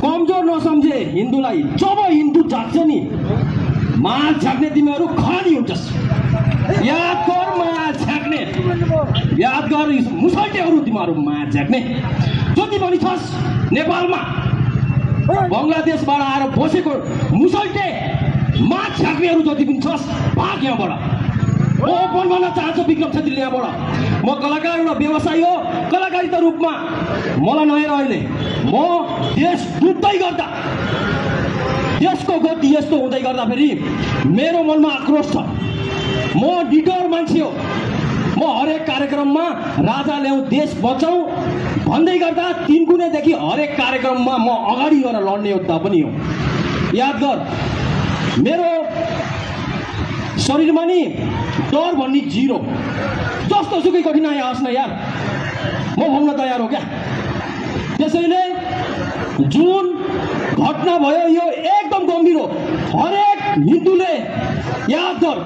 कमजोर नसम्झे हिन्दूलाई। जब हिन्दू जाग्छ नि माल झाक्ने तिमीहरू खनी हुन्छस्। याद गर माल झाक्ने, याद गर मुसल्टेहरू तिमीहरू माल झाक्ने जति पनि छस् नेपालमा बङ्गलादेशबाट आएर बसेको मुसल्टे माल झाक्नेहरू जति पनि छस् भाग यहाँबाट। म ओपन भन्न चाहन्छु विक्रम छेत्रीले यहाँबाट। म कलाकार एउटा व्यवसायी हो, कलाकारिता रूपमा मलाई नहेर अहिले म देश डुब्दै गर्दा देशको गति यस्तो हुँदै गर्दाखेरि मेरो मनमा आक्रोश छ। म डिटर मान्छे हो। म हरेक कार्यक्रममा राजा ल्याउँ देश बचाउँ भन्दै गर्दा 3 गुणेदेखि हरेक कार्यक्रममा म अगाडि गएर लड्ने योद्धा पनि हो। याद गर मेरो शरीरमा नि डर भन्ने 0। जस्तो सुकै कठिनाइ आओस् न यार म भन्न तयार हो क्या। त्यसैले जुन घटना भयो यो एकदम गम्भीर हो। हरेक हिन्दूले याद गर,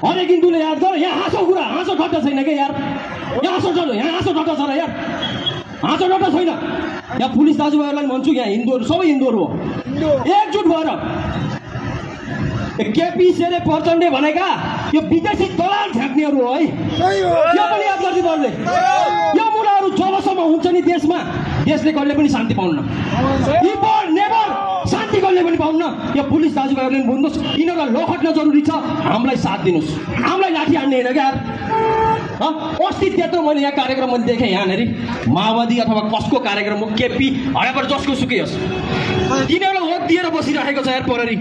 हरेक हिन्दूले याद गर। यहाँ हाँसो कुरा हाँसो ठट्टा छैन क्या यार। यहाँ हाँसो ठट्टा छ र यार, हाँसो ठट्टा छैन। यहाँ पुलिस दाजुभाइहरूलाई भन्छु यहाँ हिन्दूहरू सबै हिन्दूहरू हो एकजुट भएर। केपी शेरे प्रचण्डले भनेका यो विदेशी दलाल झाक्नेहरू हो है, यो पनि याद गर्नु पर्ने। यो मुलाहरू जबसम्म हुन्छ नि देशमा देशले कहिले पनि शान्ति पाउन्न। नेभर नेभर शान्ति कहिले पनि पाउन्न। यो पुलिस दाजुभाइहरूले भन्नुहोस् यिनीहरूलाई लखट्न जरुरी छ, हामीलाई साथ दिनुहोस्, हामीलाई लाठी हान्ने होइन क्या। अस्ति त्यत्रो मैले यहाँ कार्यक्रम मैले देखेँ यहाँनिर माओवादी अथवा कसको कार्यक्रम हो केपी हयापर जसको सुकै होस् तिनीहरूलाई होत दिएर बसिराखेको छ यार। प्रहरी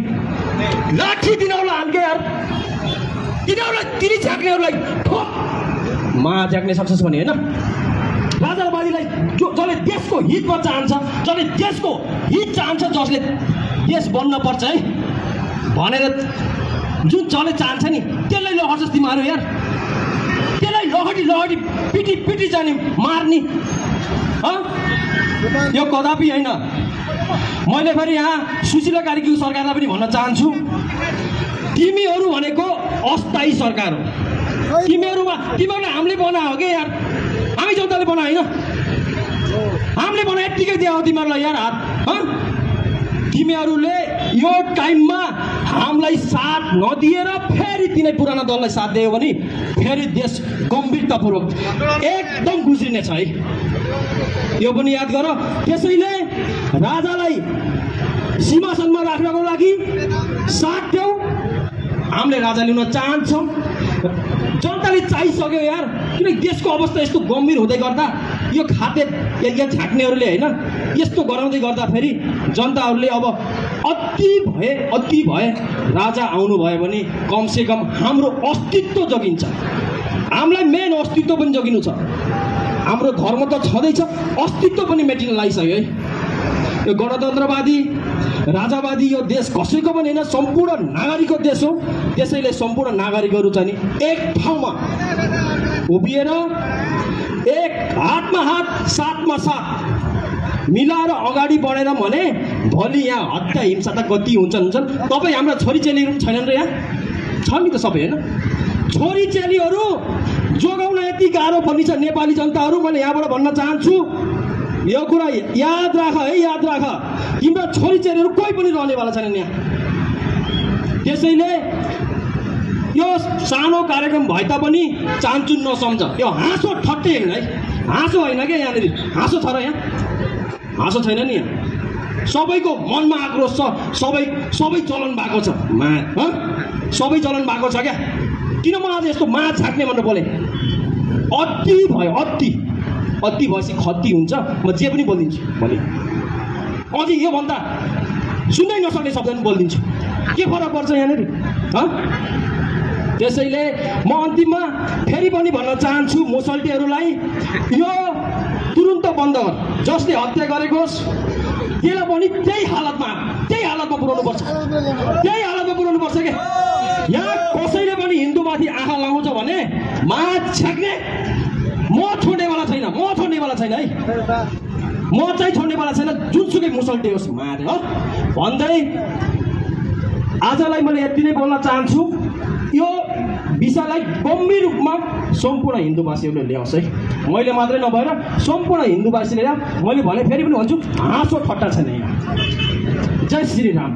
लाठी तिनीहरूलाई हान्के यार। तिनीहरूलाई तिनी झाक्नेहरूलाई मा झाक्ने सक्सेस भने होइन। राजावादीलाई जसले देशको हितमा चाहन्छ, जसले देशको हित चाहन्छ, जसले देश बन्न पर्छ है भनेर जुन जसले चाहन्छ नि त्यसलाई लहर्छस् तिमीहरू यार। त्यसलाई लहटी पिटी जाने मार्ने यो कदापि होइन। मैले फेरि यहाँ सुशीला कार्कीको सरकारलाई पनि भन्न चाहन्छु तिमीहरू भनेको अस्थायी सरकार हो। तिमीहरूलाई हामीले बनायो क्या यार, हामी जनताले बनायो होइन। हामीले बनाए यत्तिकै दियो तिमीहरूलाई यार हात। तिमीहरूले यो टाइममा हामीलाई साथ नदिएर फेरि तिनै पुरानो दललाई साथ दियो भने फेरि देश गम्भीरतापूर्वक एकदम गुज्रिनेछ है, यो पनि याद गर। त्यसैले राजालाई सिंहासनमा राख्नको लागि साथ देऊ। हामीले राजा लिन चाहन्छौँ, जनताले चाहिसक्यो यार। किनकि देशको अवस्था यस्तो गम्भीर हुँदै गर्दा यो खाते या झाक्नेहरूले होइन यस्तो गराउँदै गर्दा फेरि जनताहरूले अब अति भए राजा आउनुभयो भने कमसेकम हाम्रो अस्तित्व जगिन्छ। हामीलाई मेन अस्तित्व पनि जगिनु छ। हाम्रो धर्म त छँदैछ, अस्तित्व पनि मेटिन लागिसक्यो है। यो गणतन्त्रवादी राजावादी यो देश कसैको पनि होइन, सम्पूर्ण नागरिकको देश हो। त्यसैले सम्पूर्ण नागरिकहरू चाहिँ एक ठाउँमा उभिएर एक हातमा हात साथमा साथ मिलाएर अगाडि बढेर भने भोलि यहाँ हत्या हिंसा त कति हुन्छन्। तपाईँ हाम्रा छोरीचेलीहरू पनि छैनन् र यहाँ छ नि त सबै होइन। छोरीचेलीहरू जोगाउन यति गाह्रो पर्ने छ नेपाली जनताहरू। मैले यहाँबाट भन्न चाहन्छु यो कुरा याद राख है, याद राख। तिम्रो छोरीचेलीहरू कोही पनि रहनेवाला छैनन् यहाँ। त्यसैले यो सानो कार्यक्रम भए तापनि चान्चु नसम्झ। यो हाँसो ठट्टै होइन है, हाँसो होइन क्या यहाँनिर। हाँसो छ र यहाँ? हाँसो छैन नि यहाँ। सबैको मनमा आक्रोश छ, सबै चलन भएको छ। सबै चलन भएको छ क्या। किन म आज यस्तो मा झाक्ने भनेर बोलेँ? अति भयो, अति भएपछि खत्ती हुन्छ। म जे पनि बोलिदिन्छु भोलि। अझै योभन्दा सुन्नै नसक्ने शब्द पनि बोलिदिन्छु। के फरक पर्छ यहाँनिर? त्यसैले म अन्तिममा फेरि पनि भन्न चाहन्छु मुसल्टीहरूलाई यो तुरुन्त बन्द गर। जसले हत्या गरेको होस् त्यसलाई पनि त्यही हालतमा पुर्याउनु पर्छ, त्यही हालतमा पुर्याउनु पर्छ क्या। यहाँ कसैले पनि हिन्दूमाथि आँखा लगाउँछ भने माछ छ्याक्ने म छोड्नेवाला छैन है। म चाहिँ छोड्नेवाला छैन, जुनसुकै मुसल्टी होस् मारे हो भन्दै आजलाई मैले यति नै बोल्न चाहन्छु। यो विषयलाई गम्भीर रूपमा सम्पूर्ण हिन्दूवासीहरूले ल्याओस् है। मैले मात्रै नभएर सम्पूर्ण हिन्दूवासीले ल्याऊ। मैले भने फेरि पनि भन्छु हाँसो ठट्टा छैन यहाँ। जय श्री राम।